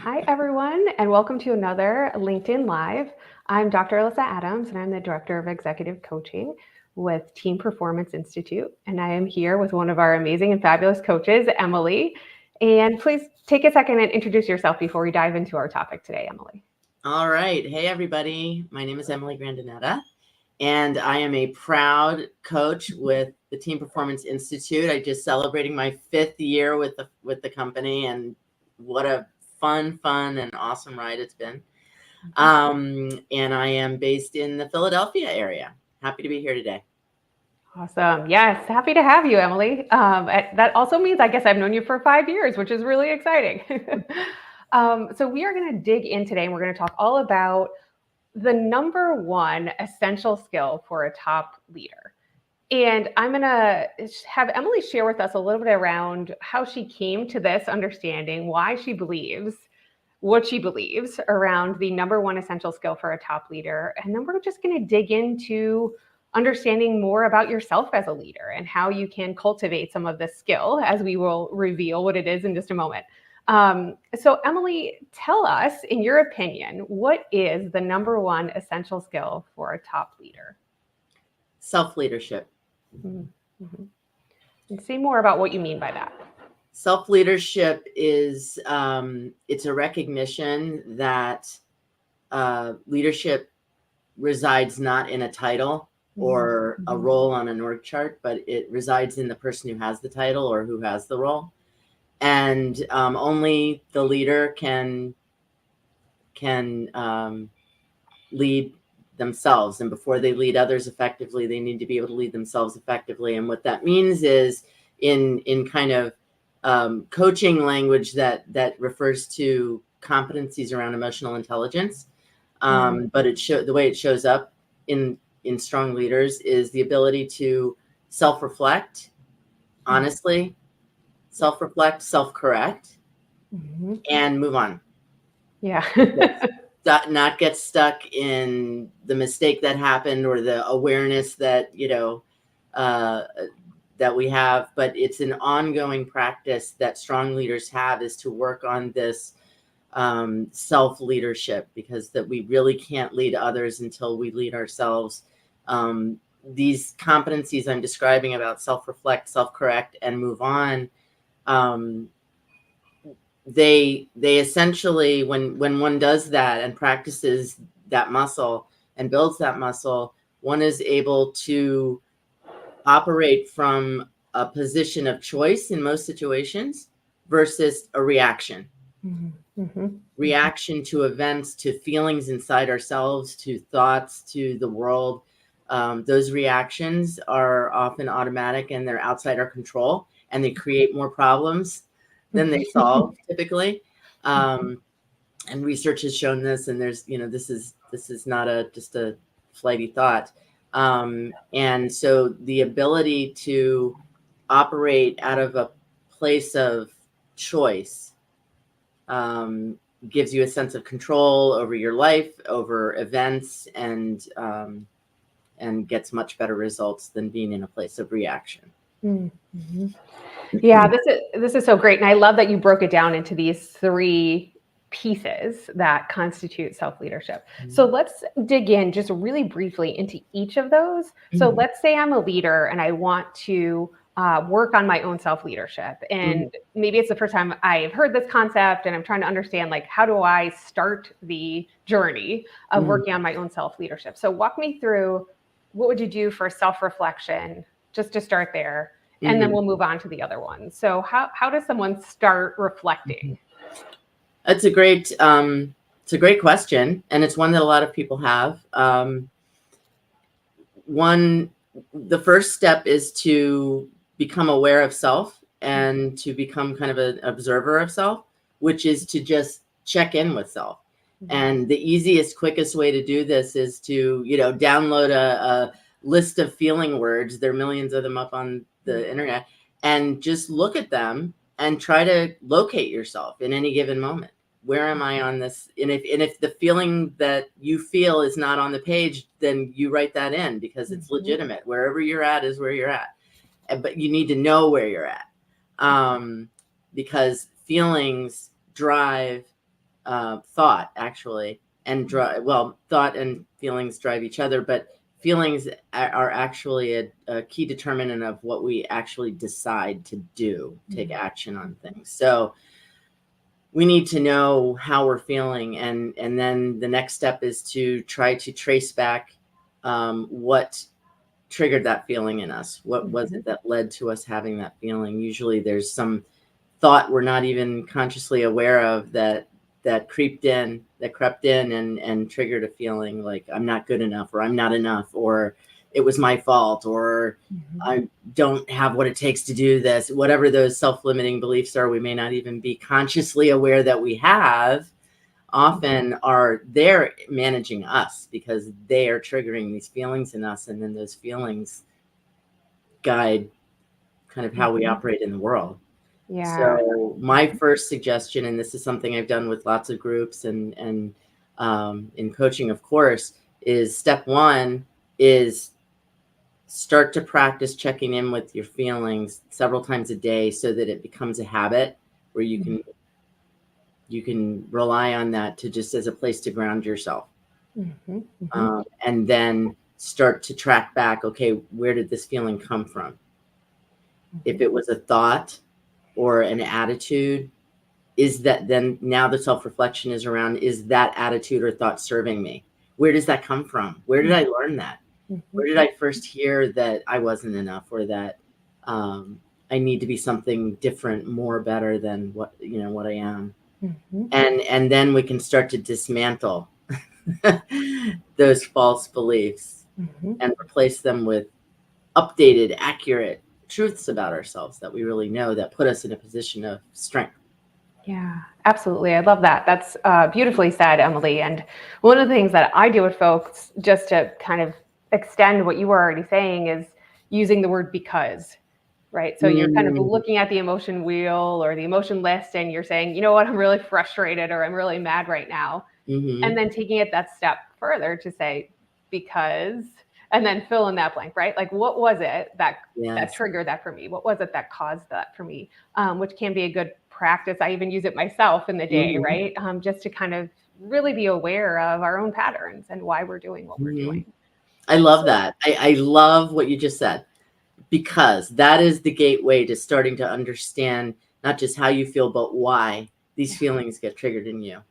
Hi, everyone, and welcome to another LinkedIn Live. I'm Dr. Alyssa Adams, and I'm the Director of Executive Coaching with Team Performance Institute. And I am here with one of our amazing and fabulous coaches, Emily. And please take a second and introduce yourself before we dive into our topic today, Emily. All right. Hey, everybody. My name is Emily Grandinetta, and I am a proud coach with the Team Performance Institute. I just celebrating my 5th year with the company, and what a fun and awesome ride it's been. And I am based in the Philadelphia area. Happy to be here today. Awesome. Yes, happy to have you, Emily. That also means I guess I've known you for 5 years, which is really exciting. So we are going to dig in today, and we're going to talk all about the number one essential skill for a top leader. And I'm going to have Emily share with us a little bit around how she came to this understanding, why she believes what she believes around the number one essential skill for a top leader. And then we're just going to dig into understanding more about yourself as a leader and how you can cultivate some of this skill, as we will reveal what it is in just a moment. So Emily, tell us, in your opinion, what is the number one essential skill for a top leader? Self-leadership. Mm-hmm. And say more about what you mean by that. Self-leadership is it's a recognition that leadership resides not in a title or a role on an org chart, but it resides in the person who has the title or who has the role. And only the leader can lead themselves. And before they lead others effectively, they need to be able to lead themselves effectively. And what that means is, in kind of coaching language that refers to competencies around emotional intelligence, but the way it shows up in strong leaders is the ability to self-reflect honestly, self-reflect, self-correct, and move on. Yeah. Not get stuck in the mistake that happened or the awareness that that we have, but it's an ongoing practice that strong leaders have, is to work on this self-leadership, because that we really can't lead others until we lead ourselves. These competencies I'm describing about self-reflect, self-correct, and move on, they essentially, when one does that and practices that muscle and builds that muscle, one is able to operate from a position of choice in most situations versus a reaction. Reaction to events, to feelings inside ourselves, to thoughts, to the world. Those reactions are often automatic and they're outside our control, and they create more problems than they solve typically. And research has shown this, and there's, this is not just a flighty thought. And so the ability to operate out of a place of choice gives you a sense of control over your life, over events, and gets much better results than being in a place of reaction. Mm-hmm. Yeah, this is so great. And I love that you broke it down into these 3 pieces that constitute self-leadership. So let's dig in just really briefly into each of those. So let's say I'm a leader and I want to work on my own self-leadership. And maybe it's the first time I've heard this concept, and I'm trying to understand, like, how do I start the journey of working on my own self-leadership? So walk me through, what would you do for self-reflection, just to start there? And then we'll move on to the other one. So how does someone start reflecting? It's a great question, and it's one that a lot of people have. The first step is to become aware of self and to become kind of an observer of self, which is to just check in with self. And the easiest, quickest way to do this is to, download a list of feeling words. There are millions of them up on the internet, and just look at them and try to locate yourself in any given moment. Where am I on this? And if the feeling that you feel is not on the page, then you write that in, because it's legitimate. Wherever you're at is where you're at. But you need to know where you're at, because feelings drive thought actually, and thought and feelings drive each other, but feelings are actually a key determinant of what we actually decide to do, take action on things. So we need to know how we're feeling, and then the next step is to try to trace back what triggered that feeling in us. What was it that led to us having that feeling? Usually there's some thought we're not even consciously aware of that crept in and triggered a feeling like I'm not good enough, or I'm not enough, or it was my fault, or I don't have what it takes to do this. Whatever those self-limiting beliefs are, we may not even be consciously aware that we have, often are there managing us because they are triggering these feelings in us. And then those feelings guide kind of how we operate in the world. Yeah. So my first suggestion, and this is something I've done with lots of groups and in coaching, of course, is step one is start to practice checking in with your feelings several times a day so that it becomes a habit where you can rely on that to just as a place to ground yourself. And then start to track back, okay, where did this feeling come from? If it was a thought or an attitude, is that then now the self-reflection is around, is that attitude or thought serving me? Where does that come from? Where did I learn that? Where did I first hear that I wasn't enough, or that I need to be something different, more better than what I am? And then we can start to dismantle those false beliefs and replace them with updated, accurate truths about ourselves that we really know, that put us in a position of strength. Yeah, absolutely. I love that. That's beautifully said, Emily. And one of the things that I do with folks, just to kind of extend what you were already saying, is using the word because, right? So you're kind of looking at the emotion wheel or the emotion list, and you're saying, you know what, I'm really frustrated, or I'm really mad right now. And then taking it that step further to say, because, and then fill in that blank, right? Like, what was it that triggered that for me? What was it that caused that for me? Which can be a good practice. I even use it myself in the day, right? Just to kind of really be aware of our own patterns and why we're doing what we're doing. I love that. I love what you just said, because that is the gateway to starting to understand not just how you feel, but why these feelings get triggered in you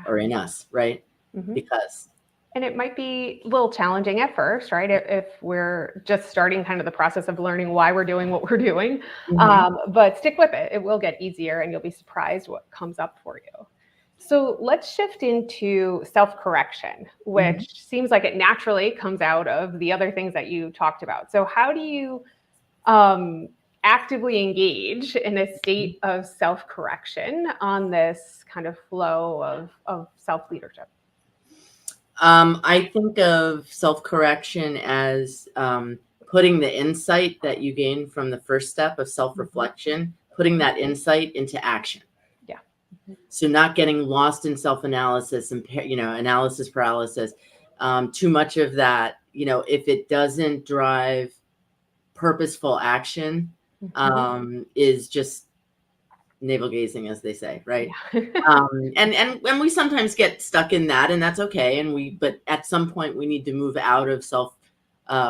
or in us, right? Because. And it might be a little challenging at first, right? If we're just starting kind of the process of learning why we're doing what we're doing. But stick with it. It will get easier, and you'll be surprised what comes up for you. So let's shift into self-correction, which seems like it naturally comes out of the other things that you talked about. So how do you actively engage in a state of self-correction on this kind of flow of self-leadership? I think of self-correction as putting the insight that you gain from the first step of self-reflection, putting that insight into action. Yeah. So not getting lost in self-analysis and, analysis paralysis. Too much of that, if it doesn't drive purposeful action, is just navel gazing, as they say, right? And we sometimes get stuck in that, and that's okay. But at some point we need to move out of self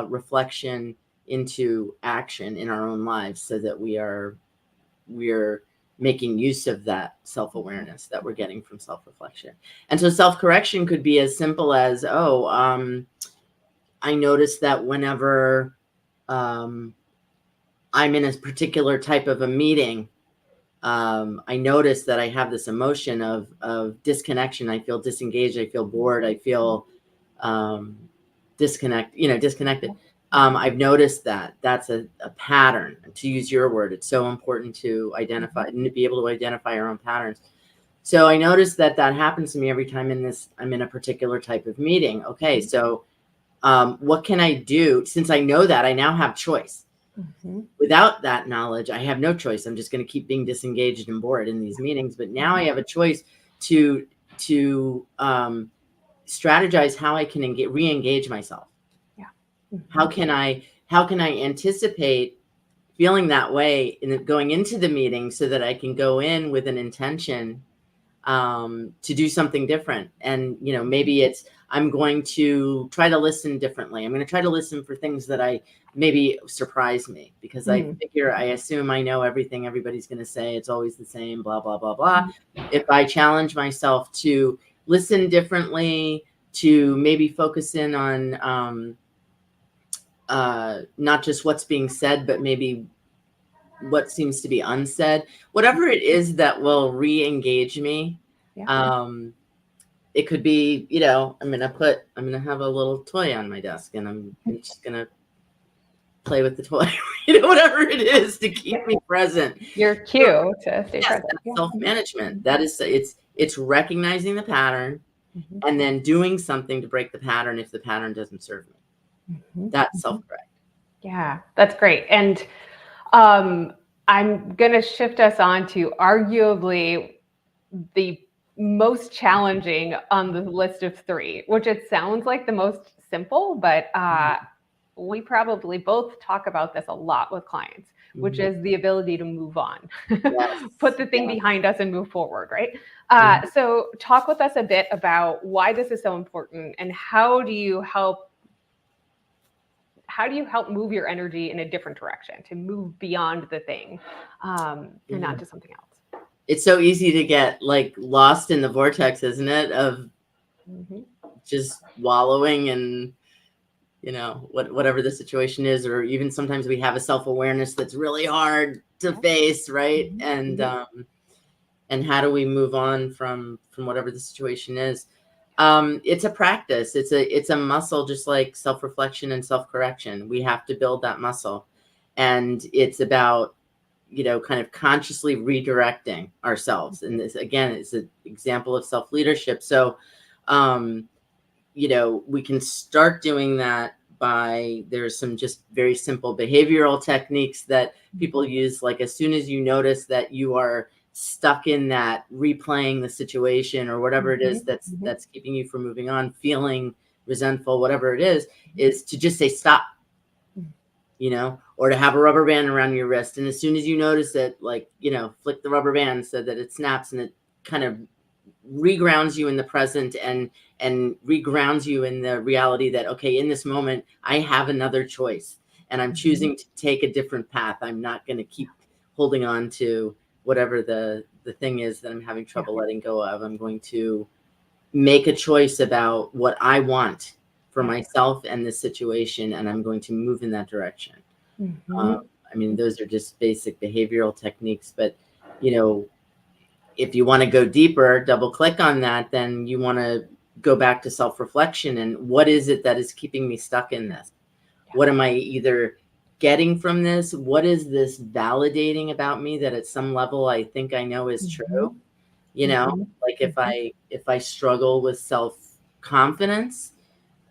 reflection into action in our own lives, so that we're making use of that self-awareness that we're getting from self-reflection. And so self-correction could be as simple as, I noticed that whenever I'm in a particular type of a meeting, I notice that I have this emotion of disconnection. I feel disengaged. I feel bored. I feel disconnected. I've noticed that that's a pattern. To use your word, it's so important to identify and to be able to identify our own patterns. So I noticed that happens to me every time I'm in a particular type of meeting. Okay, so what can I do? Since I know that, I now have choice. Without that knowledge, I have no choice. I'm just going to keep being disengaged and bored in these meetings. But now I have a choice to strategize how I can re-engage myself. How can I anticipate feeling that way going into the meeting, so that I can go in with an intention to do something different. And, maybe it's, I'm going to try to listen differently. I'm going to try to listen for things that I maybe surprise me, because I assume I know everything everybody's going to say. It's always the same, blah, blah, blah, blah. If I challenge myself to listen differently, to maybe focus in on not just what's being said, but maybe what seems to be unsaid, whatever it is that will re-engage me. It could be, I'm going to have a little toy on my desk, and I'm just going to play with the toy, whatever it is to keep me present. Your cue to stay present. Self-management. That is, it's recognizing the pattern and then doing something to break the pattern if the pattern doesn't serve me. That's self-correct. Yeah, that's great. And I'm going to shift us on to arguably the most challenging on the list of 3, which it sounds like the most simple, but we probably both talk about this a lot with clients, which is the ability to move on, put the thing behind us and move forward, right? So talk with us a bit about why this is so important, and how do you help move your energy in a different direction, to move beyond the thing and not to something else? It's so easy to get lost in the vortex, isn't it? Of just wallowing and, whatever the situation is, or even sometimes we have a self-awareness that's really hard to face. Right. And how do we move on from whatever the situation is? It's a practice. It's a muscle, just like self-reflection and self-correction. We have to build that muscle, and it's about, kind of consciously redirecting ourselves. And this, again, is an example of self-leadership. So, we can start doing that by, there's some just very simple behavioral techniques that people use. Like, as soon as you notice that you are stuck in that replaying the situation or whatever it is that's keeping you from moving on, feeling resentful, whatever it is to just say stop, or to have a rubber band around your wrist. And as soon as you notice it, flick the rubber band so that it snaps, and it kind of regrounds you in the present and regrounds you in the reality that, okay, in this moment, I have another choice, and I'm choosing to take a different path. I'm not going to keep holding on to whatever the thing is that I'm having trouble letting go of. I'm going to make a choice about what I want for myself and this situation, and I'm going to move in that direction. Those are just basic behavioral techniques, but if you want to go deeper, double click on that, then you want to go back to self-reflection, and what is it that is keeping me stuck in this? What am I either getting from this? What is this validating about me that at some level I think I know is true? Like if I struggle with self-confidence,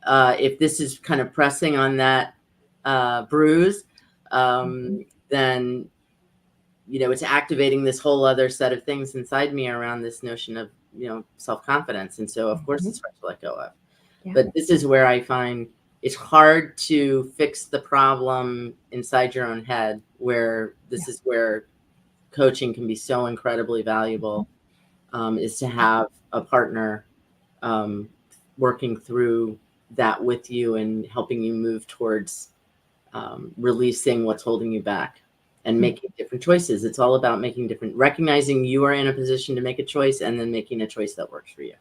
if this is kind of pressing on that bruise, then, it's activating this whole other set of things inside me around this notion of, self-confidence. And so, of course, it's hard to let go of. But this is where I find it's hard to fix the problem inside your own head, where this is where coaching can be so incredibly valuable, is to have a partner working through that with you and helping you move towards releasing what's holding you back and making different choices. It's all about recognizing you are in a position to make a choice, and then making a choice that works for you.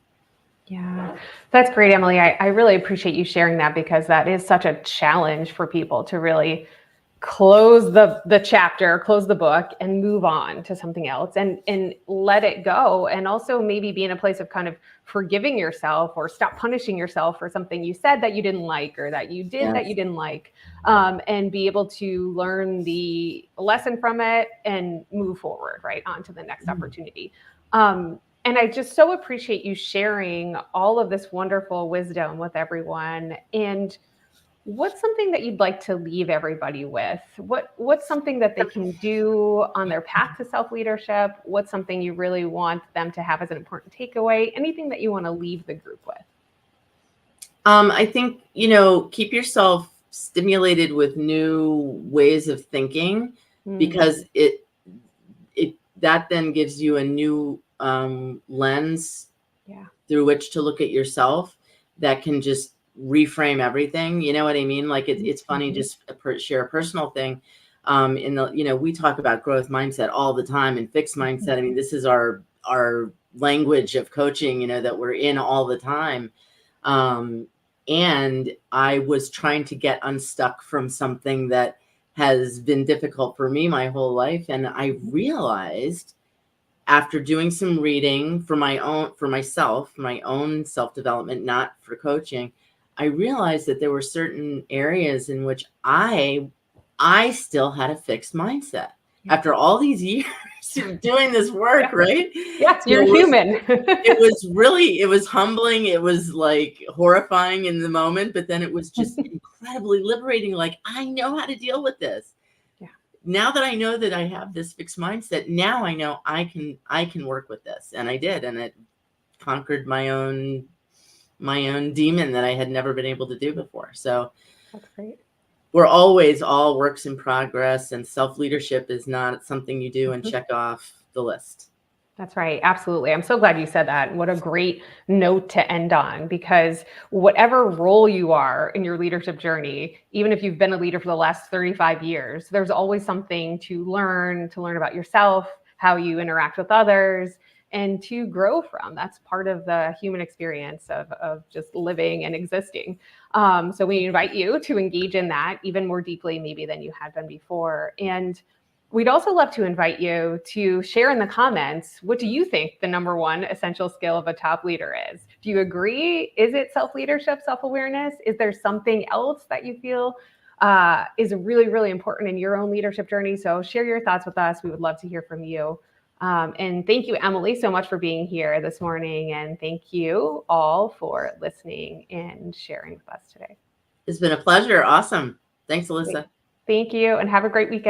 Yeah, that's great, Emily. I really appreciate you sharing that, because that is such a challenge for people to really close the chapter, close the book, and move on to something else, and let it go. And also maybe be in a place of kind of forgiving yourself, or stop punishing yourself for something you said that you didn't like, or that you did that you didn't like, and be able to learn the lesson from it and move forward, right, on to the next opportunity. And I just so appreciate you sharing all of this wonderful wisdom with everyone. And what's something that you'd like to leave everybody with? What's something that they can do on their path to self-leadership? What's something you really want them to have as an important takeaway? Anything that you want to leave the group with? I think, keep yourself stimulated with new ways of thinking, because that then gives you a new lens Yeah. through which to look at yourself that can just reframe everything. You know what I mean? Like it's funny, Mhm. just share a personal thing. In the, we talk about growth mindset all the time and fixed mindset. I mean, this is our language of coaching, that we're in all the time. And I was trying to get unstuck from something that has been difficult for me my whole life. And I realized after doing some reading for myself, my own self-development, not for coaching, I realized that there were certain areas in which I still had a fixed mindset Yeah. after all these years of doing this work, Yeah. right? Yes, you're It was human. it was humbling. It was like horrifying in the moment, but then it was just incredibly liberating. Like, I know how to deal with this. Yeah. Now that I know that I have this fixed mindset, now I know I can work with this. And I did, and it conquered my own demon that I had never been able to do before. So That's great. we're always all works in progress, and self-leadership is not something you do and check off the list. That's right. Absolutely. I'm so glad you said that. What a great note to end on, because whatever role you are in your leadership journey, even if you've been a leader for the last 35 years, there's always something to learn about yourself, how you interact with others, and to grow from. That's part of the human experience of just living and existing. So we invite you to engage in that even more deeply, maybe than you had been before. And we'd also love to invite you to share in the comments, what do you think the number one essential skill of a top leader is? Do you agree? Is it self-leadership, self-awareness? Is there something else that you feel is really, really important in your own leadership journey? So share your thoughts with us. We would love to hear from you. And thank you, Emily, so much for being here this morning. And thank you all for listening and sharing with us today. It's been a pleasure. Awesome. Thanks, Alyssa. Thank you, and have a great weekend.